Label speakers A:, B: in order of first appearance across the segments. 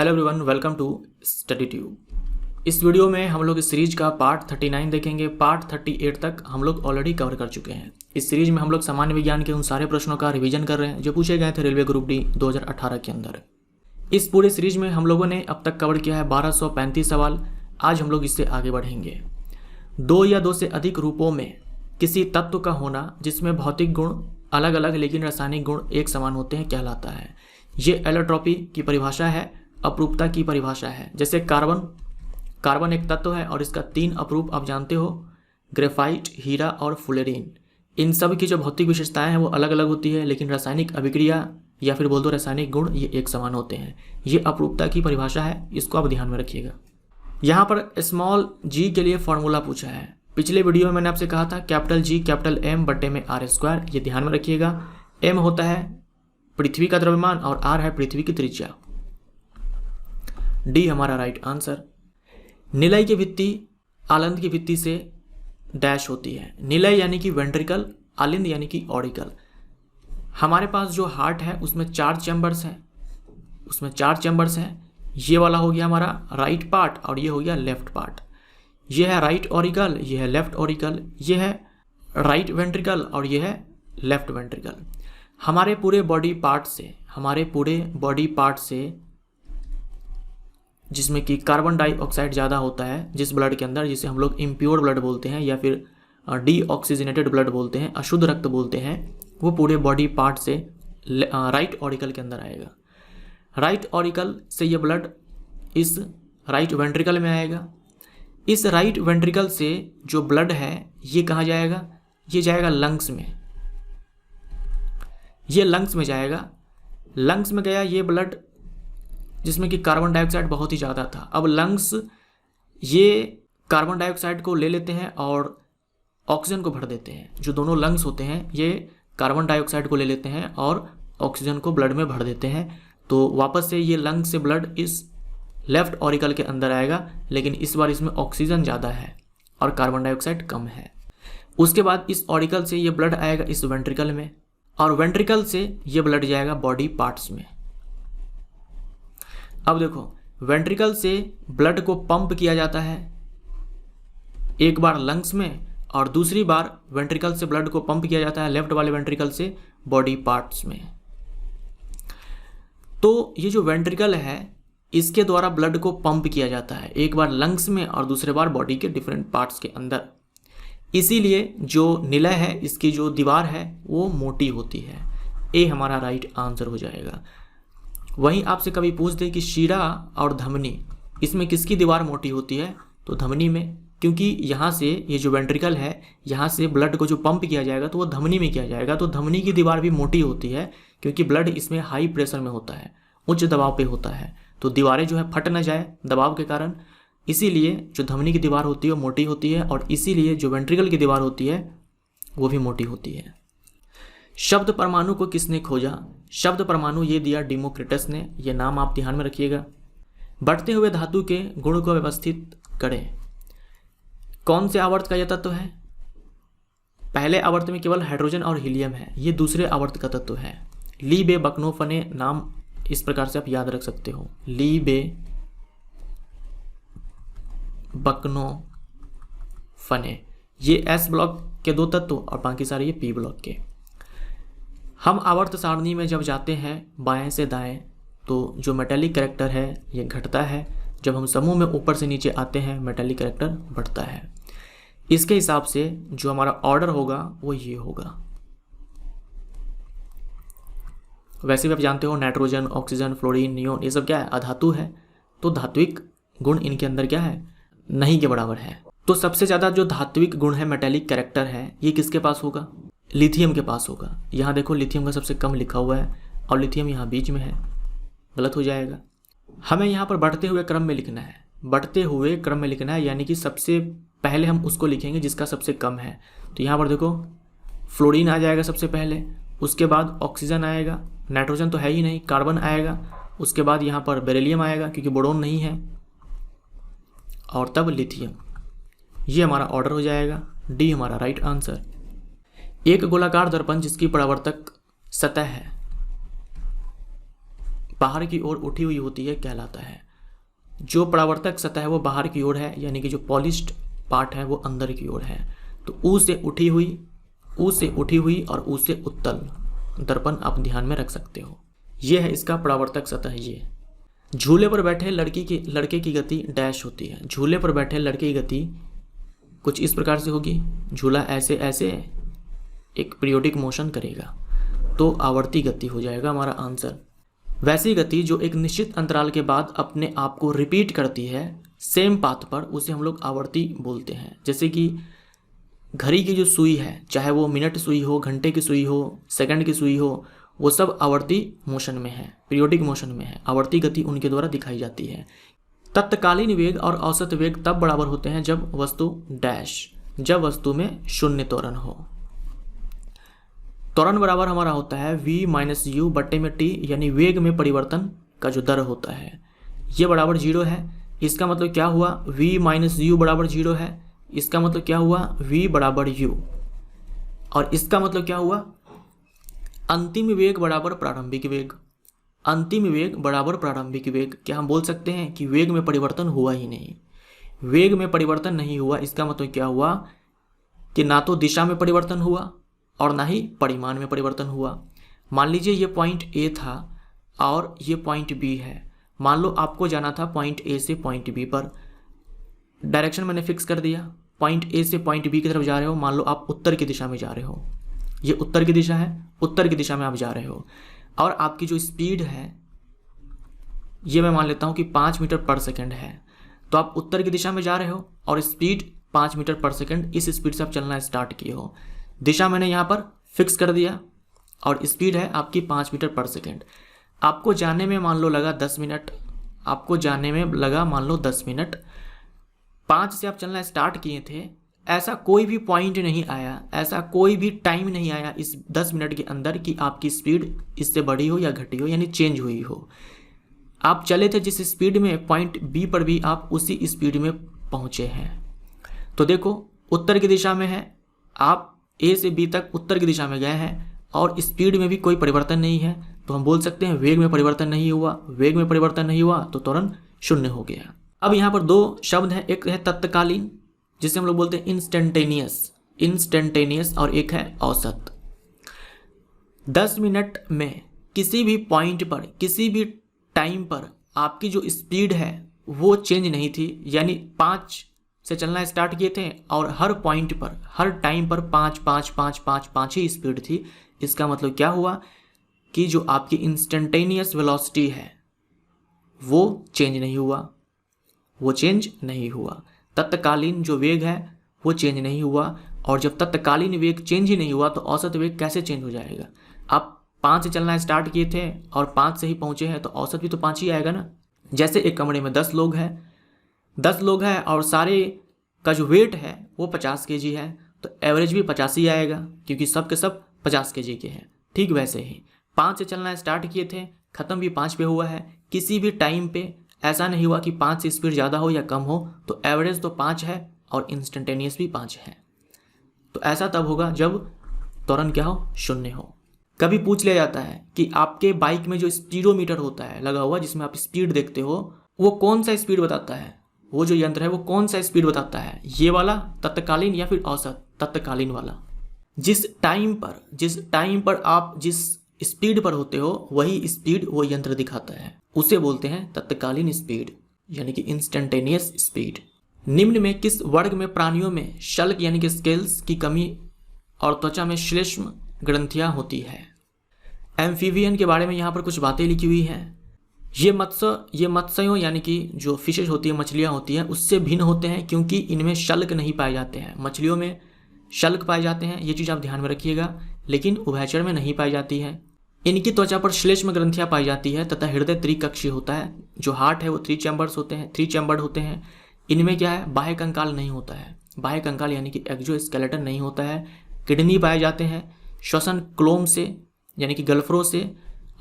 A: Hello everyone, welcome to study tube. इस video में हम लोग इस सीरीज का पार्ट 39 देखेंगे। पार्ट 38 तक हम लोग ऑलरेडी कवर कर चुके हैं। इस सीरीज में हम लोग सामान्य विज्ञान के उन सारे प्रश्नों का रिवीजन कर रहे हैं जो पूछे गए थे रेलवे ग्रुप डी 2018 के अंदर। इस पूरे सीरीज में हम लोगों ने अब तक कवर किया है 1235 सवाल। आज हम लोग इससे आगे बढ़ेंगे। दो या दो से अधिक रूपों में किसी तत्व का होना जिसमें भौतिक गुण अलग अलग लेकिन रासायनिक गुण एक समान होते हैं कहलाता है। ये एलोट्रॉपी की परिभाषा है, अपरूपता की परिभाषा है। जैसे कार्बन एक तत्व है और इसका 3 अपरूप आप जानते हो, ग्रेफाइट, हीरा और फुलेरीन। इन सब की जो भौतिक विशेषताएं हैं वो अलग अलग होती है, लेकिन रासायनिक अभिक्रिया या फिर बोल दो रासायनिक गुण ये एक समान होते हैं। ये अपरूपता की परिभाषा है, इसको आप ध्यान में रखिएगा। यहाँ पर स्मॉल जी के लिए फॉर्मूला पूछा है। पिछले वीडियो में मैंने आपसे कहा था कैपिटल जी कैपिटल एम बटे में आर स्क्वायर, ये ध्यान में रखिएगा। एम होता है पृथ्वी का द्रव्यमान और आर है पृथ्वी की त्रिज्या। डी हमारा राइट आंसर। निलय की भित्ति आलंद की भित्ति से डैश होती है। निलय यानी कि वेंट्रिकल, आलिंद यानी कि ऑरिकल। हमारे पास जो हार्ट है उसमें 4 चैम्बर्स हैं। ये वाला हो गया हमारा राइट पार्ट और ये हो गया लेफ्ट पार्ट। ये है राइट ऑरिकल, ये है लेफ्ट ऑरिकल, ये है राइट वेंट्रिकल और ये है लेफ्ट वेंट्रिकल। हमारे पूरे बॉडी पार्ट से जिसमें कि कार्बन डाइऑक्साइड ज़्यादा होता है जिस ब्लड के अंदर, जिसे हम लोग इम्प्योर ब्लड बोलते हैं या फिर डीऑक्सीजनेटेड ब्लड बोलते हैं, अशुद्ध रक्त बोलते हैं, वो पूरे बॉडी पार्ट से राइट ऑरिकल के अंदर आएगा। राइट ऑरिकल से ये ब्लड इस राइट वेंट्रिकल में आएगा। इस राइट वेंट्रिकल से जो ब्लड है ये कहाँ जाएगा? ये जाएगा लंग्स में। ये लंग्स में जाएगा। लंग्स में गया ये ब्लड जिसमें कि कार्बन डाइऑक्साइड बहुत ही ज़्यादा था। अब लंग्स ये कार्बन डाइऑक्साइड को ले लेते हैं और ऑक्सीजन को भर देते हैं। जो दोनों लंग्स होते हैं ये कार्बन डाइऑक्साइड को ले लेते हैं और ऑक्सीजन को ब्लड में भर देते हैं। तो वापस से ये लंग्स से ब्लड इस लेफ्ट ऑरिकल के अंदर आएगा, लेकिन इस बार इसमें ऑक्सीजन ज़्यादा है और कार्बन डाइऑक्साइड कम है। उसके बाद इस ऑरिकल से ये ब्लड आएगा इस वेंट्रिकल में और वेंट्रिकल से ये ब्लड जाएगा बॉडी पार्ट्स में। अब देखो, वेंट्रिकल से ब्लड को पंप किया जाता है, एक बार लंग्स में और दूसरी बार वेंट्रिकल से ब्लड को पंप किया जाता है लेफ्ट वाले वेंट्रिकल से बॉडी पार्ट्स में। तो ये जो वेंट्रिकल है इसके द्वारा ब्लड को पंप किया जाता है, एक बार लंग्स में और दूसरे बार बॉडी के डिफरेंट पार्ट्स के अंदर। इसीलिए जो निलय है इसकी जो दीवार है वो मोटी होती है। ए हमारा राइट आंसर हो जाएगा। वहीं आपसे कभी पूछ दे कि शीरा और धमनी, इसमें किसकी दीवार मोटी होती है? तो धमनी में, क्योंकि यहाँ से ये जो वेंट्रिकल है यहाँ से ब्लड को जो पंप किया जाएगा तो वो धमनी में किया जाएगा। तो धमनी की दीवार भी मोटी होती है क्योंकि ब्लड इसमें हाई प्रेशर में होता है, उच्च दबाव पे होता है। तो दीवारें जो है फट न जाए दबाव के कारण, इसीलिए जो धमनी की दीवार होती है वो मोटी होती है और इसीलिए जो वेंट्रिकल की दीवार होती है वो भी मोटी होती है। शब्द परमाणु को किसने खोजा? शब्द परमाणु ये दिया डेमोक्रिटस ने। ये नाम आप ध्यान में रखिएगा। बढ़ते हुए धातु के गुण को व्यवस्थित करें। कौन से आवर्त का यह तत्व है? पहले आवर्त में केवल हाइड्रोजन और हीलियम है, ये दूसरे आवर्त का तत्व है। ली बे बकनो फने, नाम इस प्रकार से आप याद रख सकते हो। ली बे बकनो फने, ये एस ब्लॉक के 2 तत्व और बाकी सारे ये पी ब्लॉक के। हम आवर्त सारणी में जब जाते हैं बाएं से दाएं तो जो मेटालिक कैरेक्टर है ये घटता है। जब हम समूह में ऊपर से नीचे आते हैं मेटालिक कैरेक्टर बढ़ता है। इसके हिसाब से जो हमारा ऑर्डर होगा वो ये होगा। वैसे भी आप जानते हो नाइट्रोजन, ऑक्सीजन, फ्लोरीन, नियोन, ये सब क्या है? अधातु है। तो धात्विक गुण इनके अंदर क्या है? नहीं के बराबर है। तो सबसे ज़्यादा जो धात्विक गुण है, मेटालिक कैरेक्टर है, ये किसके पास होगा? लिथियम के पास होगा। यहाँ देखो लिथियम का सबसे कम लिखा हुआ है और लिथियम यहाँ बीच में है, गलत हो जाएगा। हमें यहाँ पर बढ़ते हुए क्रम में लिखना है। बढ़ते हुए क्रम में लिखना है यानी कि सबसे पहले हम उसको लिखेंगे जिसका सबसे कम है। तो यहाँ पर देखो फ्लोरीन आ जाएगा सबसे पहले, उसके बाद ऑक्सीजन आएगा, नाइट्रोजन तो है ही नहीं, कार्बन आएगा, उसके बाद यहाँ पर बेरिलियम आएगा क्योंकि बोरोन नहीं है, और तब लिथियम। ये हमारा ऑर्डर हो जाएगा। डी हमारा राइट आंसर। एक गोलाकार दर्पण जिसकी परावर्तक सतह है, बाहर की ओर उठी हुई होती है कहलाता है। जो परावर्तक सतह है वो बाहर की ओर है, यानी कि जो पॉलिश्ड पार्ट है वो अंदर की ओर है। तो ऊ से उठी हुई और ऊ से उत्तल दर्पण आप ध्यान में रख सकते हो। ये है इसका परावर्तक सतह। ये झूले पर बैठे लड़के की गति डैश होती है। झूले पर बैठे लड़के की गति कुछ इस प्रकार से होगी। झूला ऐसे ऐसे एक पीरियोडिक मोशन करेगा, तो आवर्ती गति हो जाएगा हमारा आंसर। वैसी गति जो एक निश्चित अंतराल के बाद अपने आप को रिपीट करती है सेम पाथ पर, उसे हम लोग आवर्ती बोलते हैं। जैसे कि घड़ी की जो सुई है, चाहे वो मिनट सुई हो, घंटे की सुई हो, सेकंड की सुई हो, वो सब आवर्ती मोशन में है, पीरियोडिक मोशन में है। आवर्ती गति उनके द्वारा दिखाई जाती है। तत्कालीन वेग और औसत वेग तब बराबर होते हैं जब वस्तु डैश, जब वस्तु में शून्य त्वरण हो। त्वरण बराबर हमारा होता है v माइनस यू बट्टे में t, यानी वेग में परिवर्तन का जो दर होता है ये बराबर 0 है। इसका मतलब क्या हुआ, v माइनस यू बराबर 0 है। इसका मतलब क्या हुआ, v बराबर u। और इसका मतलब क्या हुआ, अंतिम वेग बराबर प्रारंभिक वेग। अंतिम वेग बराबर प्रारंभिक वेग। क्या हम बोल सकते हैं कि वेग में परिवर्तन हुआ ही नहीं? वेग में परिवर्तन नहीं हुआ, इसका मतलब क्या हुआ कि ना तो दिशा में परिवर्तन हुआ और ना ही परिमाण में परिवर्तन हुआ। मान लीजिए ये पॉइंट A था और ये पॉइंट B है। मान लो आपको जाना था पॉइंट A से पॉइंट B पर, डायरेक्शन मैंने फिक्स कर दिया। पॉइंट A से पॉइंट B की तरफ जा रहे हो। मान लो आप उत्तर की दिशा में जा रहे हो, ये उत्तर की दिशा है, उत्तर की दिशा में आप जा रहे हो। और आपकी जो स्पीड है ये मैं मान लेता हूँ कि 5 मीटर पर सेकंड है। तो आप उत्तर की दिशा में जा रहे हो और स्पीड 5 मीटर पर सेकंड, इस स्पीड से आप चलना स्टार्ट किए हो। दिशा मैंने यहाँ पर फिक्स कर दिया और स्पीड है आपकी 5 मीटर पर सेकंड। आपको जाने में मान लो लगा 10 मिनट, आपको जाने में लगा मान लो 10 मिनट। 5 से आप चलना स्टार्ट किए थे, ऐसा कोई भी पॉइंट नहीं आया, ऐसा कोई भी टाइम नहीं आया इस 10 मिनट के अंदर कि आपकी स्पीड इससे बढ़ी हो या घटी हो, यानी चेंज हुई हो। आप चले थे जिस स्पीड में, पॉइंट बी पर भी आप उसी स्पीड में पहुँचे हैं। तो देखो उत्तर की दिशा में है, आप ए से बी तक उत्तर की दिशा में गए हैं और स्पीड में भी कोई परिवर्तन नहीं है, तो हम बोल सकते हैं वेग में परिवर्तन नहीं हुआ। वेग में परिवर्तन नहीं हुआ तो त्वरण शून्य हो गया। अब यहाँ पर दो शब्द हैं, एक है तत्कालीन जिसे हम लोग बोलते हैं इंस्टेंटेनियस, और एक है औसत। 10 मिनट में किसी भी पॉइंट पर, किसी भी टाइम पर आपकी जो स्पीड है वो चेंज नहीं थी, यानी 5 से चलना स्टार्ट किए थे और हर पॉइंट पर, हर टाइम पर 5 5 5 5 5 ही स्पीड थी। इसका मतलब क्या हुआ कि जो आपकी इंस्टेंटेनियस वेलोसिटी है वो चेंज नहीं हुआ, वो चेंज नहीं हुआ। तत्कालीन जो वेग है वो चेंज नहीं हुआ, और जब तत्कालीन वेग चेंज ही नहीं हुआ तो औसत वेग कैसे चेंज हो जाएगा? आप 5 से चलना स्टार्ट किए थे और 5 से ही पहुँचे हैं तो औसत भी तो 5 ही आएगा ना। जैसे एक कमरे में 10 लोग हैं, 10 लोग हैं और सारे का जो वेट है वो 50 kg है, तो एवरेज भी 50 ही आएगा क्योंकि सब के सब 50 kg के हैं। ठीक वैसे ही 5 से चलना स्टार्ट किए थे, ख़त्म भी 5 पे हुआ है। किसी भी टाइम पे ऐसा नहीं हुआ कि 5 से स्पीड ज़्यादा हो या कम हो, तो एवरेज तो 5 है और इंस्टेंटेनियस भी 5 है। तो ऐसा तब होगा जब त्वरण क्या हो, शून्य हो। कभी पूछ लिया जाता है कि आपके बाइक में जो स्पीडोमीटर होता है लगा हुआ जिसमें आप स्पीड देखते हो, वो कौन सा स्पीड बताता है? वो जो यंत्र है वो कौन सा स्पीड बताता है? ये वाला तत्कालीन या फिर औसत? तत्कालीन वाला। जिस टाइम पर आप जिस स्पीड पर होते हो वही स्पीड वो यंत्र दिखाता है, उसे बोलते हैं तत्कालीन स्पीड, यानी कि इंस्टेंटेनियस स्पीड। निम्न में किस वर्ग में प्राणियों में शल्क यानी कि स्केल्स की कमी और त्वचा में श्लेष्म ग्रंथियां होती है? एम्फीबियन के बारे में यहाँ पर कुछ बातें लिखी हुई हैं। ये मत्स्यों यानी कि जो फिशेज होती है, मछलियाँ होती हैं, उससे भिन्न होते हैं क्योंकि इनमें शल्क नहीं पाए जाते हैं। मछलियों में शल्क पाए जाते हैं, ये चीज़ आप ध्यान में रखिएगा, लेकिन उभयचर में नहीं पाई जाती है। इनकी त्वचा पर श्लेष्म ग्रंथियाँ पाई जाती है तथा हृदय त्रिकक्षीय होता है। जो हार्ट है वो 3 चैम्बर्ड होते हैं। इनमें क्या है, बाह्य कंकाल नहीं होता है। बाह्य कंकाल यानी कि एक्सोस्केलेटन नहीं होता है। किडनी पाए जाते हैं। श्वसन क्लोम से यानी कि गल्फरों से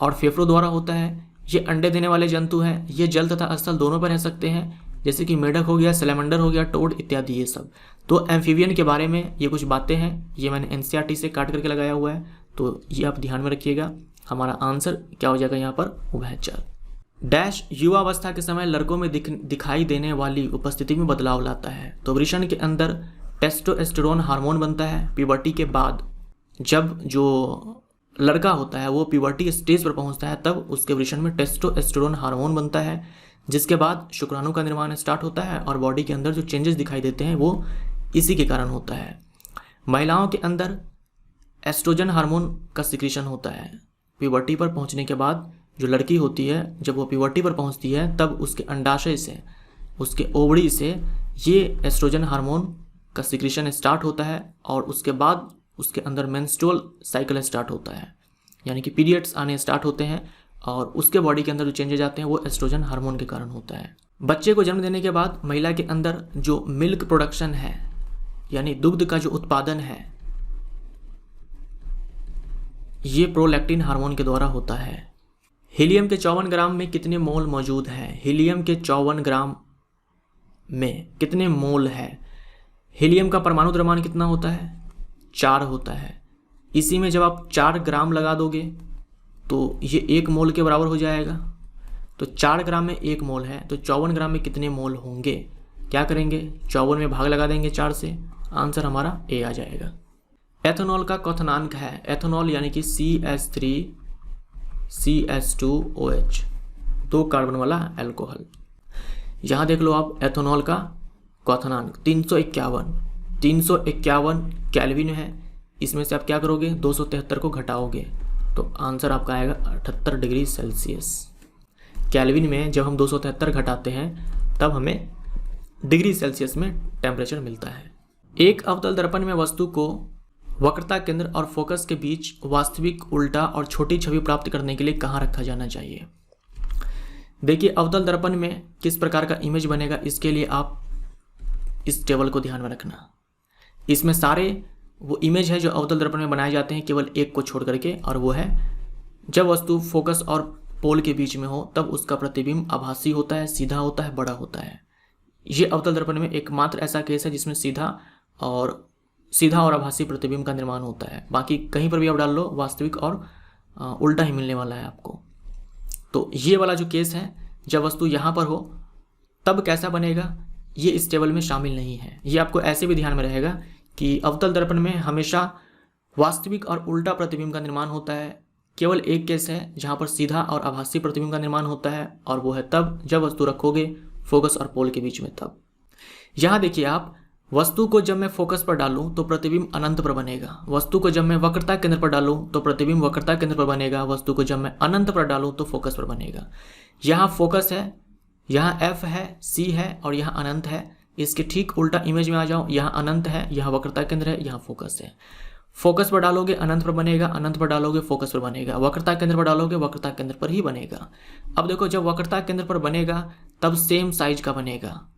A: और फेफड़ों द्वारा होता है। ये अंडे देने वाले जंतु हैं। ये जल तथा स्थल दोनों पर रह सकते हैं, जैसे कि मेढक हो गया, सैलमंडर हो गया, टोड इत्यादि ये सब। तो एम्फीबियन के बारे में ये कुछ बातें हैं, ये मैंने NCERT से काट करके लगाया हुआ है, तो ये आप ध्यान में रखिएगा। हमारा आंसर क्या हो जाएगा यहाँ पर, उभयचर। डैश युवावस्था के समय लड़कों में दिखाई देने वाली उपस्थिति में बदलाव लाता है। तो वृषण के अंदर टेस्टोस्टेरोन हार्मोन बनता है। प्यूबर्टी के बाद जब जो लड़का होता है वो प्यूबर्टी स्टेज पर पहुंचता है तब उसके वृषण में टेस्टोस्टेरोन हार्मोन बनता है, जिसके बाद शुक्राणु का निर्माण स्टार्ट होता है और बॉडी के अंदर जो चेंजेस दिखाई देते हैं वो इसी के कारण होता है। महिलाओं के अंदर एस्ट्रोजन हार्मोन का सिक्रीशन होता है। प्यूबर्टी पर पहुंचने के बाद जो लड़की होती है जब वो प्यूबर्टी पर पहुंचती है तब उसके अंडाशय से, उसके ओवरी से ये एस्ट्रोजन हार्मोन का सिक्रीशन स्टार्ट होता है और उसके बाद उसके अंदर मेंस्ट्रुअल साइकिल स्टार्ट होता है, यानी कि पीरियड्स आने स्टार्ट होते हैं और उसके बॉडी के अंदर जो चेंजेज आते हैं वो एस्ट्रोजन हार्मोन के कारण होता है। बच्चे को जन्म देने के बाद महिला के अंदर जो मिल्क प्रोडक्शन है, यानी दुग्ध का जो उत्पादन है, ये प्रोलैक्टिन हार्मोन के द्वारा होता है। हीलियम के 54 ग्राम में कितने मोल मौजूद हैं? हीलियम के 54 ग्राम में कितने मोल है? हीलियम का परमाणु द्रव्यमान कितना होता है? 4 होता है। इसी में जब आप 4 ग्राम लगा दोगे तो ये 1 मोल के बराबर हो जाएगा। तो 4 ग्राम में 1 मोल है, तो 54 ग्राम में कितने मोल होंगे? क्या करेंगे, 54 में भाग लगा देंगे 4 से, आंसर हमारा ए आ जाएगा। एथेनॉल का क्वथनांक है, एथेनॉल यानी कि CH3CH2OH, 2 कार्बन वाला एल्कोहल। यहाँ देख लो आप एथेनॉल का क्वथनांक 351 केल्विन है। इसमें से आप क्या करोगे, 273 को घटाओगे तो आंसर आपका आएगा 78 डिग्री सेल्सियस। केल्विन में जब हम 273 घटाते हैं तब हमें डिग्री सेल्सियस में टेम्परेचर मिलता है। एक अवतल दर्पण में वस्तु को वक्रता केंद्र और फोकस के बीच वास्तविक, उल्टा और छोटी छवि प्राप्त करने के लिए कहाँ रखा जाना चाहिए? देखिए अवतल दर्पण में किस प्रकार का इमेज बनेगा, इसके लिए आप इस टेबल को ध्यान में रखना। इसमें सारे वो इमेज है जो अवतल दर्पण में बनाए जाते हैं केवल एक को छोड़ करके, और वो है जब वस्तु फोकस और पोल के बीच में हो तब उसका प्रतिबिंब आभासी होता है, सीधा होता है, बड़ा होता है। ये अवतल दर्पण में एकमात्र ऐसा केस है जिसमें सीधा और आभासी प्रतिबिंब का निर्माण होता है। बाकी कहीं पर भी आप डाल लो वास्तविक और उल्टा ही मिलने वाला है आपको। तो ये वाला जो केस है जब वस्तु यहाँ पर हो तब कैसा बनेगा, ये इस टेबल में शामिल नहीं है। ये आपको ऐसे भी ध्यान में रहेगा कि अवतल दर्पण में हमेशा वास्तविक और उल्टा प्रतिबिंब का निर्माण होता है। केवल एक केस है जहाँ पर सीधा और आभासी प्रतिबिंब का निर्माण होता है, और वो है तब जब वस्तु रखोगे फोकस और पोल के बीच में तब। यहाँ देखिए आप, वस्तु को जब मैं फोकस पर डालूं तो प्रतिबिंब अनंत पर बनेगा। वस्तु को जब मैं वक्रता केंद्र पर डालूं तो प्रतिबिंब वक्रता केंद्र पर बनेगा। वस्तु को जब मैं अनंत पर डालूं तो फोकस पर बनेगा। यहाँ फोकस है, यहाँ F है, C है और यहाँ अनंत है। इसके ठीक उल्टा इमेज में आ जाओ, यहाँ अनंत है, यहाँ वक्रता केंद्र है, यहाँ फोकस है। फोकस पर डालोगे अनंत पर बनेगा, अनंत पर डालोगे फोकस पर बनेगा, वक्रता केंद्र पर डालोगे वक्रता केंद्र पर ही बनेगा। अब देखो जब वक्रता केंद्र पर बनेगा तब सेम साइज का बनेगा,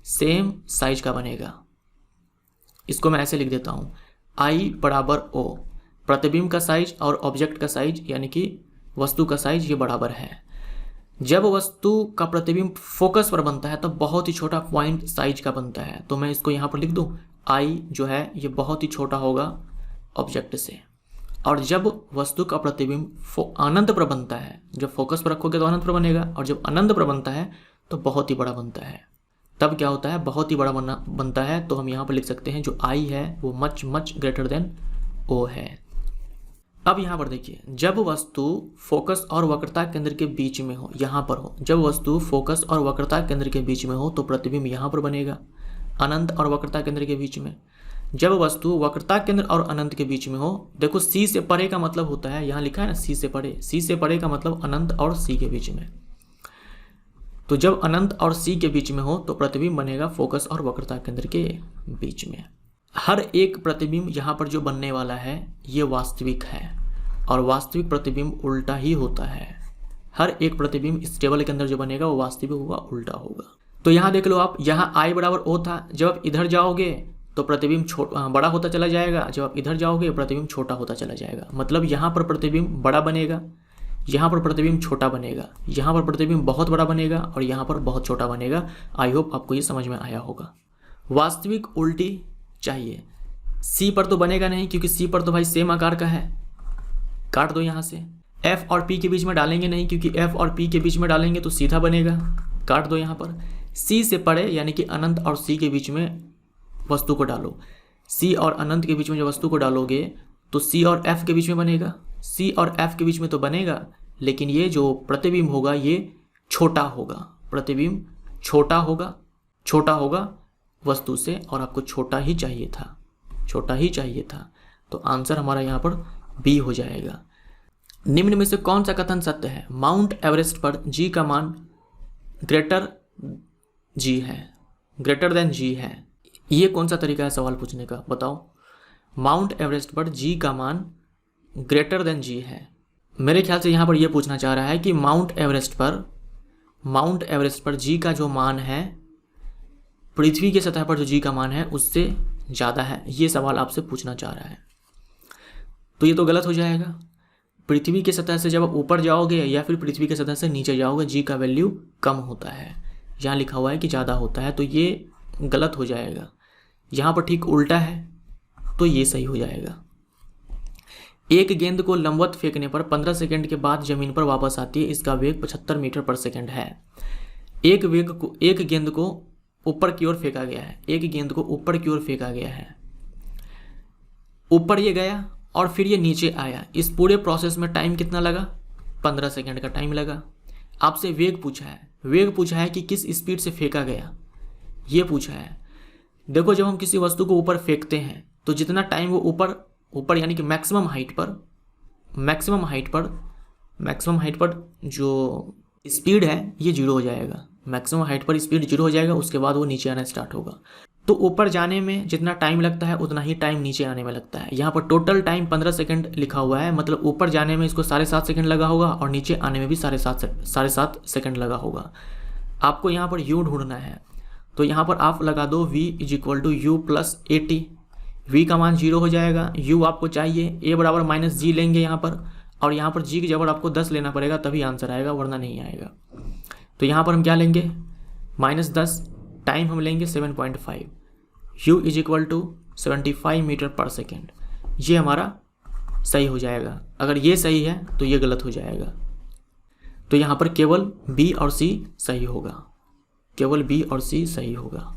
A: सेम साइज का बनेगा। इसको मैं ऐसे लिख देता हूँ, I बराबर O, प्रतिबिंब का साइज और ऑब्जेक्ट का साइज यानी कि वस्तु का साइज ये बराबर है। जब वस्तु का प्रतिबिंब फोकस पर बनता है तो बहुत ही छोटा पॉइंट साइज का बनता है, तो मैं इसको यहाँ पर लिख दूँ I जो है ये बहुत ही छोटा होगा ऑब्जेक्ट से। और जब वस्तु का प्रतिबिंब अनंत पर बनता है, जब फोकस पर रखोगे तो अनंत पर बनेगा, और जब अनंत पर बनता है तो बहुत ही बड़ा बनता है। तब क्या होता है, बहुत ही बड़ा बनता है। तो हम यहाँ पर लिख सकते हैं जो I है वो मच ग्रेटर देन O है। अब यहाँ पर देखिए, जब वस्तु फोकस और वक्रता केंद्र के बीच में हो, यहाँ पर हो, जब वस्तु फोकस और वक्रता केंद्र के बीच में हो तो प्रतिबिंब यहाँ पर बनेगा, अनंत और वक्रता केंद्र के बीच में। जब वस्तु वक्रता केंद्र और अनंत के बीच में हो, देखो C से परे का मतलब होता है, यहाँ लिखा है ना C से परे, C से परे का मतलब अनंत और C के बीच में। तो जब अनंत और C के बीच में हो तो प्रतिबिंब बनेगा फोकस और वक्रता केंद्र के बीच में। हर एक प्रतिबिंब यहाँ पर जो बनने वाला है ये वास्तविक है, और वास्तविक प्रतिबिंब उल्टा ही होता है। हर एक प्रतिबिंब इस टेबल के अंदर जो बनेगा वो वास्तविक होगा, उल्टा होगा। तो यहाँ देख लो आप, यहाँ I बराबर O था, जब आप इधर जाओगे तो प्रतिबिंब बड़ा होता चला जाएगा, जब आप इधर जाओगे प्रतिबिंब छोटा होता चला जाएगा। मतलब यहाँ पर प्रतिबिंब बड़ा बनेगा, यहाँ पर प्रतिबिंब छोटा बनेगा, यहाँ पर प्रतिबिंब बहुत बड़ा बनेगा और यहाँ पर बहुत छोटा बनेगा। आई होप आपको ये समझ में आया होगा। वास्तविक उल्टी चाहिए, C पर तो बनेगा नहीं क्योंकि C पर तो भाई सेम आकार का है, काट दो यहाँ से। F और P के बीच में डालेंगे नहीं, क्योंकि F और P के बीच में डालेंगे तो सीधा बनेगा, काट दो यहाँ पर। C से परे यानी कि अनंत और C के बीच में वस्तु को डालो। C और अनंत के बीच में जो वस्तु को डालोगे तो C और F के बीच में बनेगा। C और F के बीच में तो बनेगा, लेकिन ये जो प्रतिबिंब होगा ये छोटा होगा, प्रतिबिंब छोटा होगा वस्तु से, और आपको छोटा ही चाहिए था। तो आंसर हमारा यहाँ पर बी हो जाएगा। निम्न में से कौन सा कथन सत्य है? माउंट एवरेस्ट पर G का मान ग्रेटर देन G है। ये कौन सा तरीका है सवाल पूछने का, बताओ। माउंट एवरेस्ट पर G का मान ग्रेटर देन G है। मेरे ख्याल से यहाँ पर यह पूछना चाह रहा है कि माउंट एवरेस्ट पर G का जो मान है, पृथ्वी के सतह पर जो G का मान है उससे ज़्यादा है, ये सवाल आपसे पूछना चाह रहा है। तो ये तो गलत हो जाएगा। पृथ्वी के सतह से जब आप ऊपर जाओगे या फिर पृथ्वी के सतह से नीचे जाओगे, G का वैल्यू कम होता है। यहाँ लिखा हुआ है कि ज़्यादा होता है, तो ये गलत हो जाएगा। यहाँ पर ठीक उल्टा है, तो ये सही हो जाएगा। एक गेंद को लंबवत फेंकने पर 15 सेकंड के बाद जमीन पर वापस आती है, इसका वेग 75 मीटर पर सेकंड है। एक गेंद को ऊपर की ओर फेंका गया है। ऊपर ये गया और फिर ये नीचे आया। इस पूरे प्रोसेस में टाइम कितना लगा? 15 सेकंड का टाइम लगा। आपसे वेग पूछा है कि किस स्पीड से फेंका गया, ये पूछा है। देखो, जब हम किसी वस्तु को ऊपर फेंकते हैं तो जितना टाइम वो ऊपर यानी कि मैक्सिमम हाइट पर जो स्पीड है ये 0 हो जाएगा। मैक्सिमम हाइट पर स्पीड 0 हो जाएगा, उसके बाद वो नीचे आना स्टार्ट होगा। तो ऊपर जाने में जितना टाइम लगता है उतना ही टाइम नीचे आने में लगता है। यहाँ पर टोटल टाइम 15 सेकंड लिखा हुआ है, मतलब ऊपर जाने में इसको 7.5 सेकंड लगा होगा और नीचे आने में भी 7.5 सेकंड लगा होगा। आपको यहाँ पर u ढूंढना है, तो यहाँ पर आप लगा दो v = u + 80। v का मान 0 हो जाएगा, u आपको चाहिए, a = -g लेंगे यहाँ पर, और यहाँ पर g की जगह आपको 10 लेना पड़ेगा, तभी आंसर आएगा, वरना नहीं आएगा। तो यहाँ पर हम क्या लेंगे? -10, टाइम हम लेंगे 7.5, u = 75 मीटर पर सेकेंड। ये हमारा सही हो जाएगा। अगर ये सही है तो ये गलत हो जाएगा। तो यहाँ पर केवल B और C सही होगा।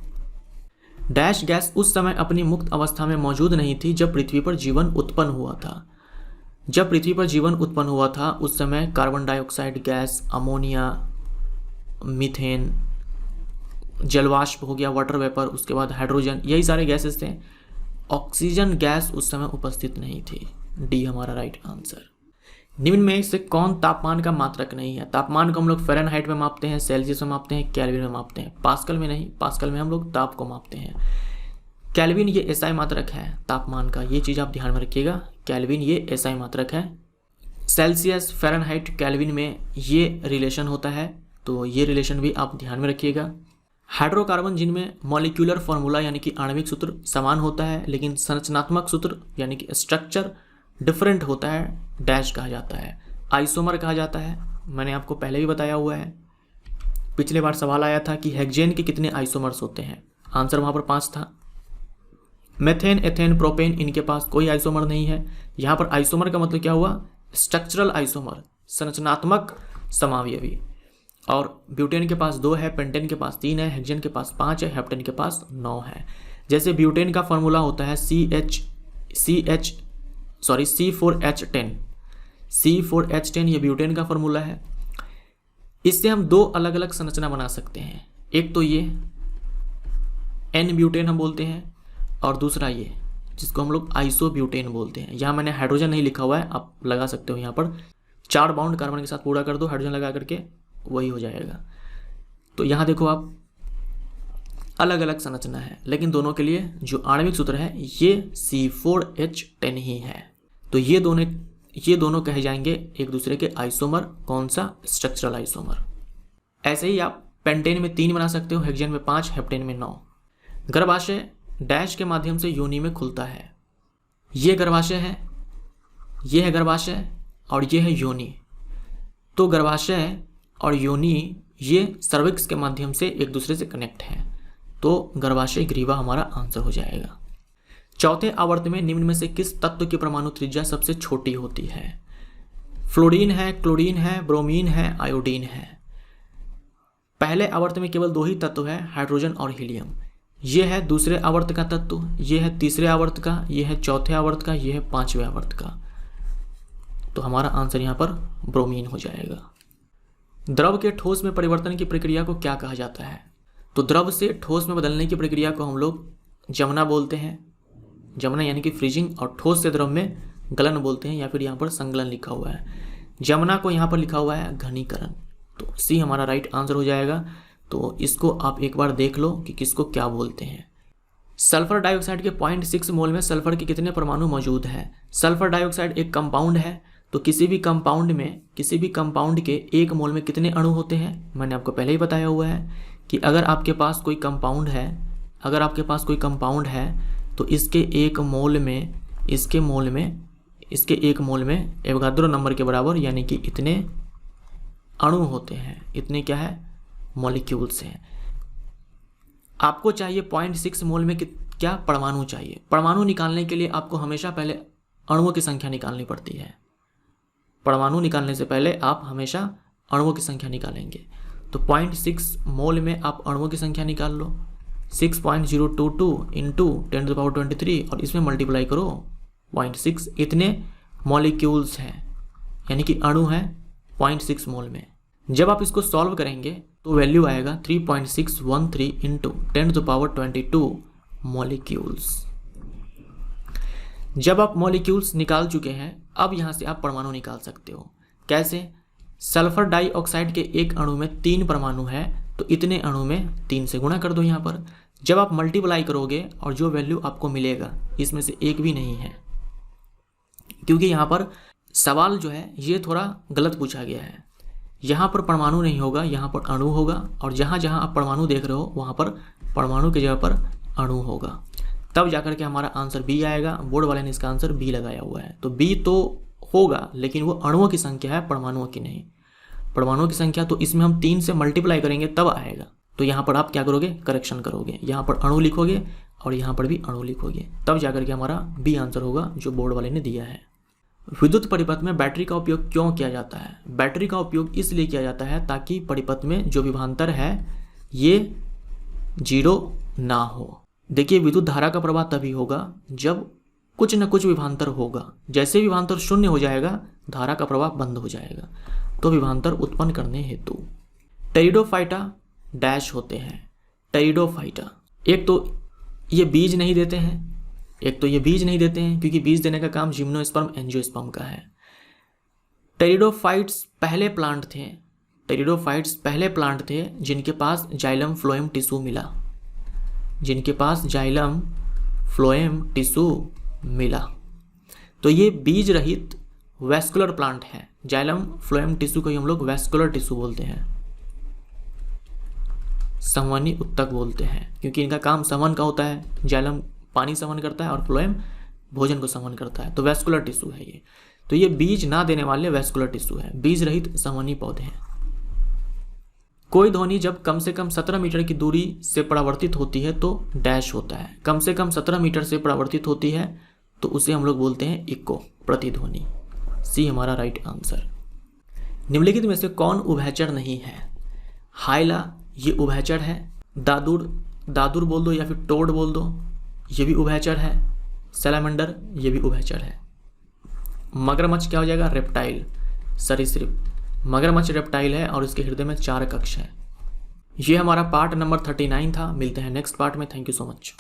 A: डैश गैस उस समय अपनी मुक्त अवस्था में मौजूद नहीं थी जब पृथ्वी पर जीवन उत्पन्न हुआ था। उस समय carbon dioxide gas, ammonia, methane, जलवाष्प हो गया, वाटर वेपर, उसके बाद हाइड्रोजन, यही सारे गैसेस थे। ऑक्सीजन गैस उस समय उपस्थित नहीं थी। डी हमारा राइट आंसर। निम्न में से कौन तापमान का मात्रक नहीं है? तापमान को हम लोग फ़ारेनहाइट में मापते हैं, सेल्सियस में मापते हैं, केल्विन में मापते हैं, पास्कल में नहीं। पास्कल में हम लोग ताप को मापते हैं। केल्विन ये एसआई मात्रक है तापमान का, ये चीज़ आप ध्यान में रखिएगा। केल्विन ये एसआई मात्रक है। सेल्सियस, फ़ारेनहाइट, केल्विन में ये रिलेशन होता है, तो ये रिलेशन भी आप ध्यान में रखिएगा। हाइड्रोकार्बन जिनमें मॉलिक्यूलर फार्मूला यानी कि आणविक सूत्र समान होता है, लेकिन संरचनात्मक सूत्र यानी कि स्ट्रक्चर डिफरेंट होता है, डैश कहा जाता है, आइसोमर कहा जाता है। मैंने आपको पहले भी बताया हुआ है। पिछले बार सवाल आया था कि हेक्सेन के कितने आइसोमर्स होते हैं, आंसर वहाँ पर 5 था। मेथेन, एथेन, प्रोपेन, इनके पास कोई आइसोमर नहीं है। यहाँ पर आइसोमर का मतलब क्या हुआ? स्ट्रक्चरल आइसोमर, संरचनात्मक समावयवी। और ब्यूटेन के पास 2 है, पेंटेन के पास 3 है, हेक्सेन के पास 5 है, हेप्टेन के पास 9 है। जैसे ब्यूटेन का फार्मूला होता है C4H10। C4H10 ये ब्यूटेन का फार्मूला है। इससे हम 2 अलग अलग संरचना बना सकते हैं। एक तो ये N ब्यूटेन हम बोलते हैं, और दूसरा ये जिसको हम लोग आइसोब्यूटेन बोलते हैं। यहाँ मैंने हाइड्रोजन नहीं लिखा हुआ है, आप लगा सकते हो। यहाँ पर 4 बाउंड कार्बन के साथ पूरा कर दो हाइड्रोजन लगा करके, वही हो जाएगा। तो यहाँ देखो आप, अलग अलग संरचना है, लेकिन दोनों के लिए जो आणविक सूत्र है ये C4H10 ही है। तो ये दोनों कहे जाएंगे एक दूसरे के आइसोमर। कौन सा? Structural isomer. ऐसे ही आप पेंटेन में 3 बना सकते हो, हेक्सेन में 5, हेप्टेन में 9। गर्भाशय डैश के माध्यम से योनि में खुलता है। ये गर्भाशय है, ये है गर्भाशय, और ये है योनि। तो गर्भाशय और योनि ये सर्विक्स के माध्यम से एक दूसरे से कनेक्ट है, तो गर्भाशय ग्रीवा हमारा आंसर हो जाएगा। चौथे आवर्त में निम्न में से किस तत्व की परमाणु त्रिज्या सबसे छोटी होती है? फ्लोरीन है, क्लोरीन है, ब्रोमीन है, आयोडीन है। पहले आवर्त में केवल 2 ही तत्व है, हाइड्रोजन और हीलियम। ये है दूसरे आवर्त का तत्व, ये है तीसरे आवर्त का, ये है चौथे आवर्त का, ये है 5वें आवर्त का। तो हमारा आंसर यहाँ पर ब्रोमीन हो जाएगा। द्रव के ठोस में परिवर्तन की प्रक्रिया को क्या कहा जाता है? तो द्रव से ठोस में बदलने की प्रक्रिया को हम लोग जमना बोलते हैं। जमना यानी कि फ्रीजिंग, और ठोस से द्रव में गलन बोलते हैं, या फिर यहाँ पर संगलन लिखा हुआ है। जमना को यहाँ पर लिखा हुआ है घनीकरण। तो सी हमारा राइट आंसर हो जाएगा। तो इसको आप एक बार देख लो कि किसको क्या बोलते हैं। सल्फर डाइऑक्साइड के 0.6 मोल में सल्फर के कितने परमाणु मौजूद है? सल्फर डाइऑक्साइड एक कंपाउंड है, तो किसी भी कंपाउंड के 1 मोल में कितने अणु होते हैं? मैंने आपको पहले ही बताया हुआ है कि अगर आपके पास कोई कंपाउंड है तो इसके 1 मोल में एवोगाद्रो नंबर के बराबर यानी कि इतने अणु होते हैं। इतने क्या है? मॉलिक्यूल्स हैं। आपको चाहिए 0.6 मोल में क्या? परमाणु चाहिए। परमाणु निकालने के लिए आपको हमेशा पहले अणुओं की संख्या निकालनी पड़ती है। परमाणु निकालने से पहले आप हमेशा अणुओं की संख्या निकालेंगे। तो 0.6 मोल में आप अणुओं की संख्या निकाल लो, 6.022 इंटू 10⁻23 और इसमें मल्टीप्लाई करो 0.6। इतने मॉलिक्यूल्स हैं यानी कि अणु हैं 0.6 मोल में। जब आप इसको सॉल्व करेंगे तो वैल्यू आएगा 3.613 इंटू 10⁻22 मॉलिक्यूल्स। जब आप मॉलिक्यूल्स निकाल चुके हैं, अब यहाँ से आप परमाणु निकाल सकते हो। कैसे? सल्फर डाइऑक्साइड के 1 अणु में 3 परमाणु है, तो इतने अणु में 3 से गुणा कर दो यहाँ पर। जब आप मल्टीप्लाई करोगे और जो वैल्यू आपको मिलेगा इसमें से एक भी नहीं है, क्योंकि यहाँ पर सवाल जो है ये थोड़ा गलत पूछा गया है। यहाँ पर परमाणु नहीं होगा, यहाँ पर अणु होगा, और जहाँ जहाँ आप परमाणु देख रहे हो वहाँ पर परमाणु की जगह पर अणु होगा, तब जाकर के हमारा आंसर बी आएगा। बोर्ड वाले ने इसका आंसर बी लगाया हुआ है, तो बी तो होगा लेकिन वो अणुओं की संख्या है, परमाणुओं की नहीं। परमाणुओं की संख्या तो इसमें हम 3 से मल्टीप्लाई करेंगे तब आएगा। तो यहाँ पर आप क्या करोगे? करेक्शन करोगे, यहाँ पर अणु लिखोगे और यहाँ पर भी अणु लिखोगे, तब जाकर के हमारा बी आंसर होगा जो बोर्ड वाले ने दिया है। विद्युत परिपथ में बैटरी का उपयोग क्यों किया जाता है? बैटरी का उपयोग इसलिए किया जाता है ताकि परिपथ में जो विभवांतर है ये 0 ना हो। देखिए, विद्युत धारा का प्रवाह तभी होगा जब कुछ न कुछ विभवांतर होगा। जैसे विभवांतर 0 हो जाएगा धारा का प्रवाह बंद हो जाएगा। तो विभवांतर उत्पन्न करने हेतु टेरिडोफाइटा डैश होते हैं। टेरिडोफाइटा एक तो ये बीज नहीं देते हैं, क्योंकि बीज देने का काम जिम्नोस्पर्म एंजियोस्पर्म का है। टेरिडोफाइट्स पहले प्लांट थे जिनके पास जाइलम फ्लोएम टिश्यू मिला। तो ये बीज रहित वैस्कुलर प्लांट है। जाइलम फ्लोएम टिश्यू को हम लोग वैस्कुलर टिश्यू बोलते हैं, संवहनी उत्तक बोलते हैं, क्योंकि इनका काम संवहन का होता है। जाइलम पानी संवहन करता है और फ्लोएम भोजन को संवहन करता है, तो वैस्कुलर टिश्यू है ये। तो ये बीज ना देने वाले वैस्कुलर टिश्यू है, बीज रहित संवहनी पौधे हैं। कोई ध्वनि जब कम से कम 17 मीटर की दूरी से परावर्तित होती है तो डैश होता है। कम से कम 17 मीटर से परावर्तित होती है तो उसे हम लोग बोलते हैं इको, प्रतिध्वनि। सी हमारा राइट आंसर। निम्नलिखित में से कौन उभयचर नहीं है? हाइला ये उभयचर है। दादुर बोल दो या फिर टोड बोल दो, ये भी उभयचर है। सैलामेंडर ये भी उभयचर है। मगरमच्छ क्या हो जाएगा? रेप्टाइल, सरीसृप। मगरमच्छ रेप्टाइल है और इसके हृदय में 4 कक्ष है। ये हमारा पार्ट नंबर 39 था। मिलते हैं नेक्स्ट पार्ट में। Thank you so much.